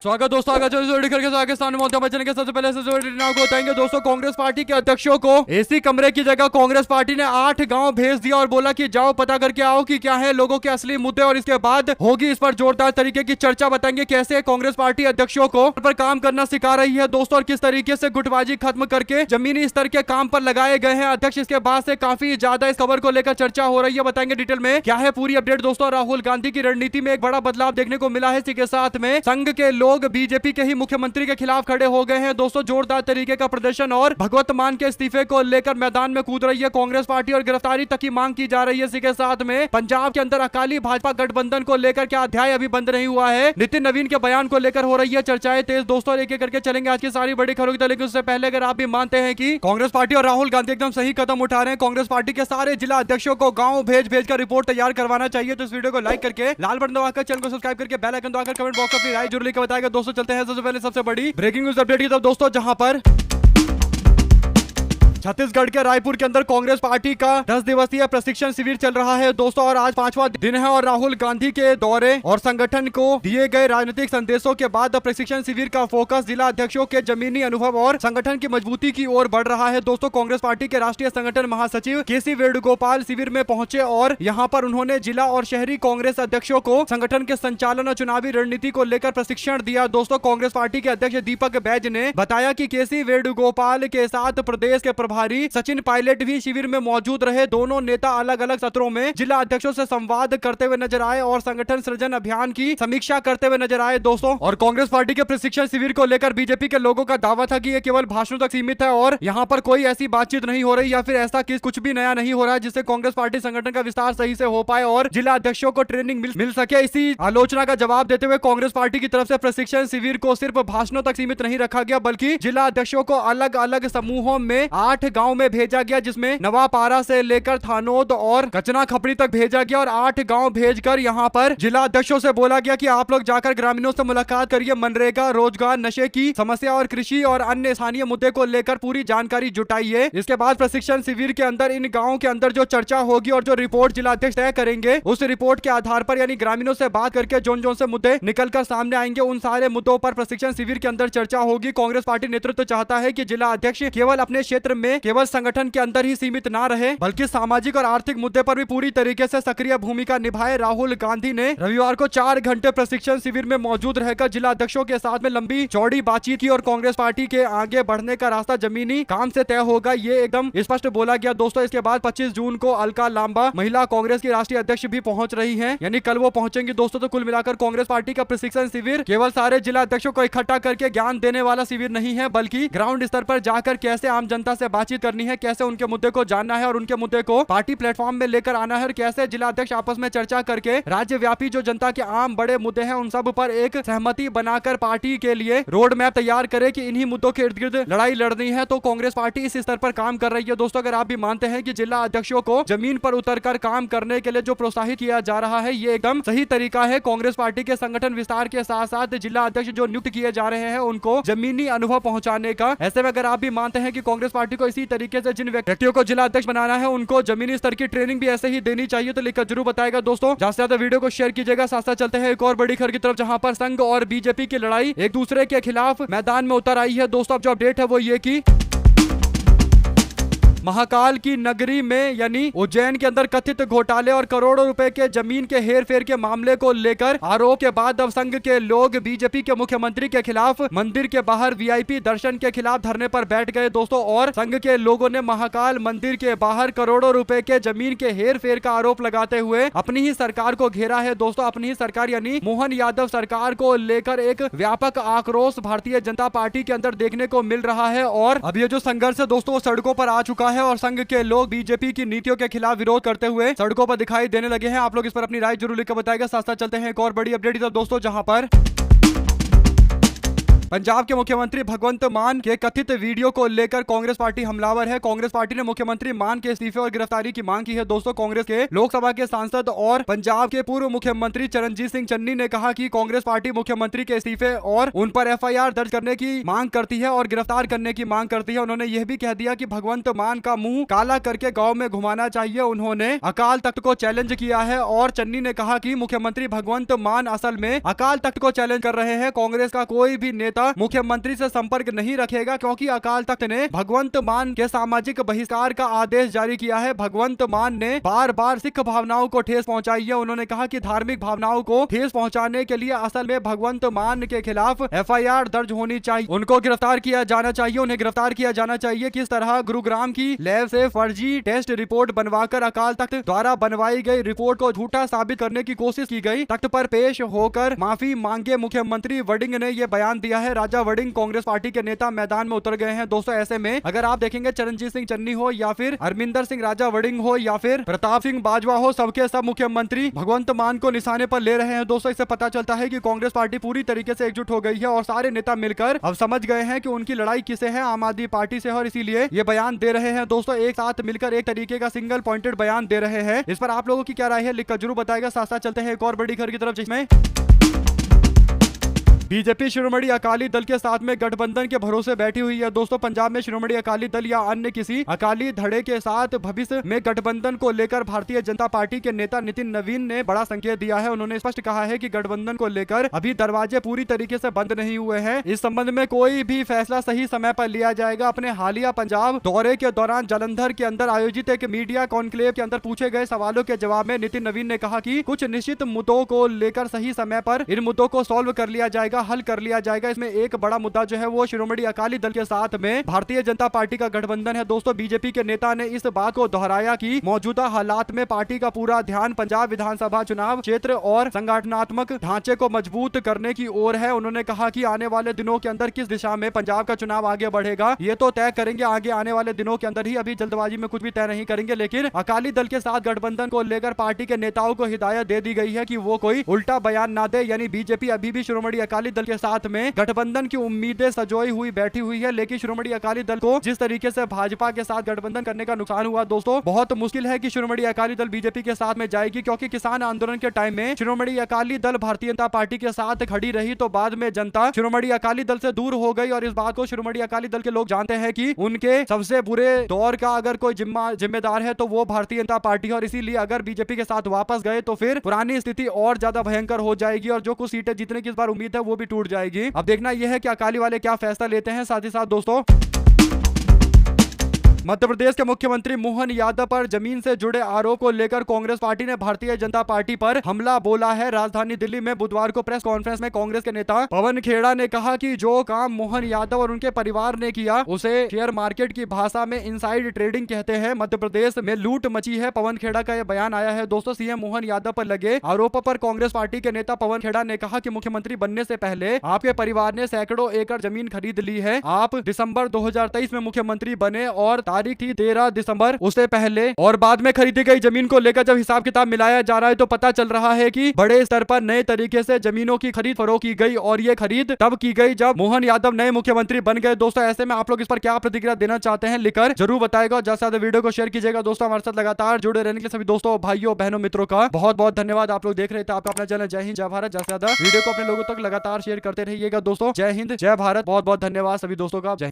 स्वागत दोस्तों, आगे सामने बचने के सबसे पहले को बताएंगे दोस्तों। कांग्रेस पार्टी के अध्यक्षों को एसी कमरे की जगह कांग्रेस पार्टी ने 8 गांव भेज दिया और बोला कि जाओ पता करके आओ कि क्या है लोगों के असली मुद्दे, और इसके बाद होगी इस पर जोरदार तरीके की चर्चा। बताएंगे कैसे कांग्रेस पार्टी अध्यक्षों को पर काम करना सिखा रही है दोस्तों, और किस तरीके से गुटबाजी खत्म करके जमीनी स्तर के काम पर लगाए गए हैं अध्यक्ष। इसके बाद से काफी ज्यादा इस खबर को लेकर चर्चा हो रही है। बताएंगे डिटेल में क्या है पूरी अपडेट दोस्तों। राहुल गांधी की रणनीति में एक बड़ा बदलाव देखने को मिला है। इसी के साथ में संघ के लोग बीजेपी के ही मुख्यमंत्री के खिलाफ खड़े हो गए हैं दोस्तों। जोरदार तरीके का प्रदर्शन और भगवत मान के इस्तीफे को लेकर मैदान में कूद रही है कांग्रेस पार्टी और गिरफ्तारी तक की मांग की जा रही है। इसी के साथ में पंजाब के अंदर अकाली भाजपा गठबंधन को लेकर क्या अध्याय अभी बंद नहीं हुआ है। नितिन नवीन के बयान को लेकर हो रही है चर्चाएं तेज दोस्तों। एक एक करके चलेंगे आज की सारी बड़ी खबरों की। लेकिन उससे पहले अगर आप भी मानते हैं कि कांग्रेस पार्टी और राहुल गांधी एकदम सही कदम उठा रहे हैं, कांग्रेस पार्टी के सारे जिला अध्यक्षों को गांव भेज भेज कर रिपोर्ट तैयार करवाना चाहिए, तो इस वीडियो को लाइक करके लाल बटन दबाकर चैनल को सब्सक्राइब करके बेल आइकन दबाकर कमेंट बॉक्स में अपनी राय जरूर लिखकर बताएगा दोस्तों। चलते हैं सबसे पहले सबसे बड़ी ब्रेकिंग न्यूज अपडेट की तरफ दोस्तों, जहां पर छत्तीसगढ़ के रायपुर के अंदर कांग्रेस पार्टी का 10 दिवसीय प्रशिक्षण शिविर चल रहा है दोस्तों, और आज 5वां दिन है। और राहुल गांधी के दौरे और संगठन को दिए गए राजनीतिक संदेशों के बाद प्रशिक्षण शिविर का फोकस जिला अध्यक्षों के जमीनी अनुभव और संगठन की मजबूती की ओर बढ़ रहा है दोस्तों। कांग्रेस पार्टी के राष्ट्रीय संगठन महासचिव केसी वेणुगोपाल शिविर में पहुंचे और यहां पर उन्होंने जिला और शहरी कांग्रेस अध्यक्षों को संगठन के संचालन और चुनावी रणनीति को लेकर प्रशिक्षण दिया दोस्तों। कांग्रेस पार्टी के अध्यक्ष दीपक बैज ने बताया कि केसी वेणुगोपाल के साथ प्रदेश के प्रभारी सचिन पायलट भी शिविर में मौजूद रहे। दोनों नेता अलग अलग सत्रों में जिला अध्यक्षों से संवाद करते हुए नजर आए और संगठन सृजन अभियान की समीक्षा करते हुए नजर आए दोस्तों। और कांग्रेस पार्टी के प्रशिक्षण शिविर को लेकर बीजेपी के लोगों का दावा था कि ये केवल भाषणों तक सीमित है और यहाँ पर कोई ऐसी बातचीत नहीं हो रही या फिर ऐसा कुछ भी नया नहीं हो रहा है जिससे कांग्रेस पार्टी संगठन का विस्तार सही से हो पाए और जिला अध्यक्षों को ट्रेनिंग मिल सके। इसी आलोचना का जवाब देते हुए कांग्रेस पार्टी की तरफ से प्रशिक्षण शिविर को सिर्फ भाषणों तक सीमित नहीं रखा गया, बल्कि जिला अध्यक्षों को अलग अलग समूहों में 8 गाँव में भेजा गया, जिसमें नवापारा से लेकर थानोद और कचना खपड़ी तक भेजा गया। और 8 गांव भेजकर यहां पर जिला अध्यक्षों से बोला गया कि आप लोग जाकर ग्रामीणों से मुलाकात करिए, मनरेगा, रोजगार, नशे की समस्या और कृषि और अन्य स्थानीय मुद्दे को लेकर पूरी जानकारी जुटाइए। इसके बाद प्रशिक्षण शिविर के अंदर इन गाँव के अंदर जो चर्चा होगी और जो रिपोर्ट जिला अध्यक्ष तय करेंगे, उस रिपोर्ट के आधार पर यानी ग्रामीणों से बात करके जोन जोन से मुद्दे निकलकर सामने आएंगे, उन सारे मुद्दों पर प्रशिक्षण शिविर के अंदर चर्चा होगी। कांग्रेस पार्टी नेतृत्व चाहता है कि जिला अध्यक्ष केवल अपने क्षेत्र में केवल संगठन के अंदर ही सीमित ना रहे, बल्कि सामाजिक और आर्थिक मुद्दे पर भी पूरी तरीके से सक्रिय भूमिका निभाए। राहुल गांधी ने रविवार को 4 घंटे प्रशिक्षण शिविर में मौजूद रहकर जिला अध्यक्षों के साथ में लंबी चौड़ी बातचीत की और कांग्रेस पार्टी के आगे बढ़ने का रास्ता जमीनी काम से तय होगा, ये एकदम स्पष्ट बोला गया दोस्तों। इसके बाद 25 जून को अलका लांबा महिला कांग्रेस की राष्ट्रीय अध्यक्ष भी पहुंच रही है, यानी कल वो पहुंचेंगी दोस्तों। तो कुल मिलाकर कांग्रेस पार्टी का प्रशिक्षण शिविर केवल सारे जिला अध्यक्षों को इकट्ठा करके ज्ञान देने वाला शिविर नहीं है, बल्कि ग्राउंड स्तर पर जाकर कैसे आम जनता से बातचीत करनी है, कैसे उनके मुद्दे को जानना है और उनके मुद्दे को पार्टी प्लेटफॉर्म में लेकर आना है, और कैसे जिला अध्यक्ष आपस में चर्चा करके राज्यव्यापी जो जनता के आम बड़े मुद्दे हैं उन सब पर एक सहमति बनाकर पार्टी के लिए रोड मैप तैयार करे कि इन्हीं मुद्दों के इर्द गिर्द लड़ाई लड़नी है। तो कांग्रेस पार्टी इस स्तर पर काम कर रही है दोस्तों। अगर आप भी मानते हैं कि जिला अध्यक्षों को जमीन पर उतरकर काम करने के लिए जो प्रोत्साहित किया जा रहा है ये एकदम सही तरीका है। कांग्रेस पार्टी के संगठन विस्तार के साथ साथ जिला अध्यक्ष जो नियुक्त किए जा रहे हैं उनको जमीनी अनुभव पहुंचाने का। ऐसे में अगर आप भी मानते हैं कि कांग्रेस पार्टी को इसी तरीके से जिन व्यक्तियों को जिला अध्यक्ष बनाना है उनको जमीनी स्तर की ट्रेनिंग भी ऐसे ही देनी चाहिए, तो लिखकर जरूर बताएगा दोस्तों। ज्यादा से ज्यादा वीडियो को शेयर कीजिएगा। साथ साथ चलते हैं एक और बड़ी खबर की तरफ, जहां पर संघ और बीजेपी की लड़ाई एक दूसरे के खिलाफ मैदान में उतर आई है दोस्तों। अब जो अपडेट है वो ये कि महाकाल की नगरी में यानी उज्जैन के अंदर कथित घोटाले और करोड़ों रुपए के जमीन के हेरफेर के मामले को लेकर आरोप के बाद अब संघ के लोग बीजेपी के मुख्यमंत्री के खिलाफ मंदिर के बाहर वीआईपी दर्शन के खिलाफ धरने पर बैठ गए दोस्तों। और संघ के लोगों ने महाकाल मंदिर के बाहर करोड़ों रुपए के जमीन के हेरफेर का आरोप लगाते हुए अपनी ही सरकार को घेरा है दोस्तों। अपनी ही सरकार यानी मोहन यादव सरकार को लेकर एक व्यापक आक्रोश भारतीय जनता पार्टी के अंदर देखने को मिल रहा है। और अब ये जो संघर्ष है दोस्तों सड़कों पर आ चुका है और संघ के लोग बीजेपी की नीतियों के खिलाफ विरोध करते हुए सड़कों पर दिखाई देने लगे हैं। आप लोग इस पर अपनी राय जरूर लिखकर बताएगा। साथ साथ चलते हैं एक और बड़ी अपडेट दोस्तों, जहां पर पंजाब के मुख्यमंत्री भगवंत मान के कथित वीडियो को लेकर कांग्रेस पार्टी हमलावर है। कांग्रेस पार्टी ने मुख्यमंत्री मान के इस्तीफे और गिरफ्तारी की मांग की है। दोस्तों, कांग्रेस के लोकसभा के सांसद और पंजाब के पूर्व मुख्यमंत्री चरणजीत सिंह चन्नी ने कहा कि कांग्रेस पार्टी मुख्यमंत्री के इस्तीफे और उन पर एफआईआर दर्ज करने की मांग करती है और गिरफ्तार करने की मांग करती है। उन्होंने यह भी कह दिया कि भगवंत मान का मुंह काला करके गांव में घुमाना चाहिए। उन्होंने अकाल तख्त को चैलेंज किया है और चन्नी ने कहा कि मुख्यमंत्री भगवंत मान असल में अकाल तख्त को चैलेंज कर रहे हैं। कांग्रेस का कोई भी नेता मुख्यमंत्री से संपर्क नहीं रखेगा क्योंकि अकाल तख्त ने भगवंत मान के सामाजिक बहिष्कार का आदेश जारी किया है। भगवंत मान ने बार बार सिख भावनाओं को ठेस पहुंचाई है। उन्होंने कहा कि धार्मिक भावनाओं को ठेस पहुंचाने के लिए असल में भगवंत मान के खिलाफ एफआईआर दर्ज होनी चाहिए, उनको गिरफ्तार किया जाना चाहिए, उन्हें गिरफ्तार किया जाना चाहिए। किस तरह गुरुग्राम की लैब से फर्जी टेस्ट रिपोर्ट बनवाकर अकाल तख्त द्वारा बनवाई गई रिपोर्ट को झूठा साबित करने की कोशिश की गई। तख्त पर पेश होकर माफी मांगे मुख्यमंत्री वडिंग ने यह बयान दिया है। राजा वडिंग कांग्रेस पार्टी के नेता मैदान में उतर गए हैं। दोस्तों, ऐसे में अगर आप देखेंगे चरणजीत सिंह चन्नी हो या फिर हरमिंदर सिंह राजा वडिंग हो या फिर प्रताप सिंह बाजवा हो, सबके सब मुख्यमंत्री भगवंत मान को निशाने पर ले रहे हैं। दोस्तों, इससे पता चलता है कि कांग्रेस पार्टी पूरी तरीके से एकजुट हो गई है और सारे नेता मिलकर अब समझ गए हैं कि उनकी लड़ाई किसे है, आम आदमी पार्टी से, और इसीलिए ये बयान दे रहे हैं। दोस्तों, एक साथ मिलकर एक तरीके का सिंगल पॉइंटेड बयान दे रहे हैं। इस पर आप लोगों की क्या राय है लिखकर जरूर बताएगा। साथ साथ चलते हैं एक और बड़ी खबर की तरफ जिसमें बीजेपी शिरोमणि अकाली दल के साथ में गठबंधन के भरोसे बैठी हुई है। दोस्तों, पंजाब में शिरोमणि अकाली दल या अन्य किसी अकाली धड़े के साथ भविष्य में गठबंधन को लेकर भारतीय जनता पार्टी के नेता नितिन नवीन ने बड़ा संकेत दिया है। उन्होंने स्पष्ट कहा है कि गठबंधन को लेकर अभी दरवाजे पूरी तरीके से बंद नहीं हुए हैं। इस संबंध में कोई भी फैसला सही समय पर लिया जाएगा। अपने हालिया पंजाब दौरे के दौरान जालंधर के अंदर आयोजित एक मीडिया कॉन्क्लेव के अंदर पूछे गए सवालों के जवाब में नितिन नवीन ने कहा कि कुछ निश्चित मुद्दों को लेकर सही समय पर इन मुद्दों को सॉल्व कर लिया जाएगा, हल कर लिया जाएगा। इसमें एक बड़ा मुद्दा जो है वो शिरोमणि अकाली दल के साथ में भारतीय जनता पार्टी का गठबंधन है। दोस्तों, बीजेपी के नेता ने इस बात को दोहराया कि मौजूदा हालात में पार्टी का पूरा ध्यान पंजाब विधानसभा चुनाव क्षेत्र और संगठनात्मक ढांचे को मजबूत करने की ओर है। उन्होंने कहा कि आने वाले दिनों के अंदर किस दिशा में पंजाब का चुनाव आगे बढ़ेगा ये तो तय करेंगे आगे आने वाले दिनों के अंदर ही, अभी जल्दबाजी में कुछ भी तय नहीं करेंगे। लेकिन अकाली दल के साथ गठबंधन को लेकर पार्टी के नेताओं को हिदायत दे दी गई है कि वो कोई उल्टा बयान ना दे। यानी बीजेपी अभी भी शिरोमणि अकाली दल के साथ में गठबंधन की उम्मीदें सजोई हुई बैठी हुई है। लेकिन शिरोमणि अकाली दल को जिस तरीके से भाजपा के साथ गठबंधन करने का नुकसान हुआ, दोस्तों, बहुत मुश्किल है कि शिरोमणि अकाली दल बीजेपी के साथ में जाएगी, क्योंकि किसान आंदोलन के टाइम में शिरोमणि अकाली दल भारतीय जनता पार्टी के साथ खड़ी रही तो बाद में जनता शिरोमणि अकाली दल से दूर हो गई। और इस बात को शिरोमणि अकाली दल के लोग जानते हैं कि उनके सबसे बुरे दौर का अगर कोई जिम्मेदार है तो वो भारतीय जनता पार्टी है। और इसीलिए अगर बीजेपी के साथ वापस गए तो फिर पुरानी स्थिति और ज्यादा भयंकर हो जाएगी और जो कुछ सीटें जीतने की इस बार उम्मीद है वो भी टूट जाएगी। अब देखना यह है कि अकाली वाले क्या फैसला लेते हैं। साथ ही साथ दोस्तों, मध्य प्रदेश के मुख्यमंत्री मोहन यादव पर जमीन से जुड़े आरोप को लेकर कांग्रेस पार्टी ने भारतीय जनता पार्टी पर हमला बोला है। राजधानी दिल्ली में बुधवार को प्रेस कॉन्फ्रेंस में कांग्रेस के नेता पवन खेड़ा ने कहा कि जो काम मोहन यादव और उनके परिवार ने किया उसे शेयर मार्केट की भाषा में इनसाइड ट्रेडिंग कहते हैं। मध्य प्रदेश में लूट मची है, पवन खेड़ा का यह बयान आया है। दोस्तों, सीएम मोहन यादव पर लगे आरोपों पर कांग्रेस पार्टी के नेता पवन खेड़ा ने कहा कि मुख्यमंत्री बनने से पहले आपके परिवार ने सैकड़ों एकड़ जमीन खरीद ली है। आप दिसंबर 2023 में मुख्यमंत्री बने और तारीख थी 13 दिसंबर। उससे पहले और बाद में खरीदी गई जमीन को लेकर जब हिसाब किताब मिलाया जा रहा है तो पता चल रहा है कि बड़े स्तर पर नए तरीके से जमीनों की खरीद फरोख्त की गई और ये खरीद तब की गई जब मोहन यादव नए मुख्यमंत्री बन गए। दोस्तों, ऐसे में आप लोग इस पर क्या प्रतिक्रिया देना चाहते हैं लिखकर जरूर बताएगा। ज्यादा से ज्यादा वीडियो को शेयर कीजिएगा। दोस्तों, हमारे साथ लगातार जुड़े रहने के लिए सभी दोस्तों, भाइयों, बहनों, मित्रों का बहुत बहुत धन्यवाद। आप लोग देख रहे थे आपका अपना चैनल जय हिंद जय भारत। ज्यादा से ज्यादा वीडियो को अपने लोगों तक लगातार शेयर करते रहिएगा। दोस्तों, जय हिंद जय भारत। बहुत बहुत धन्यवाद सभी दोस्तों का। जय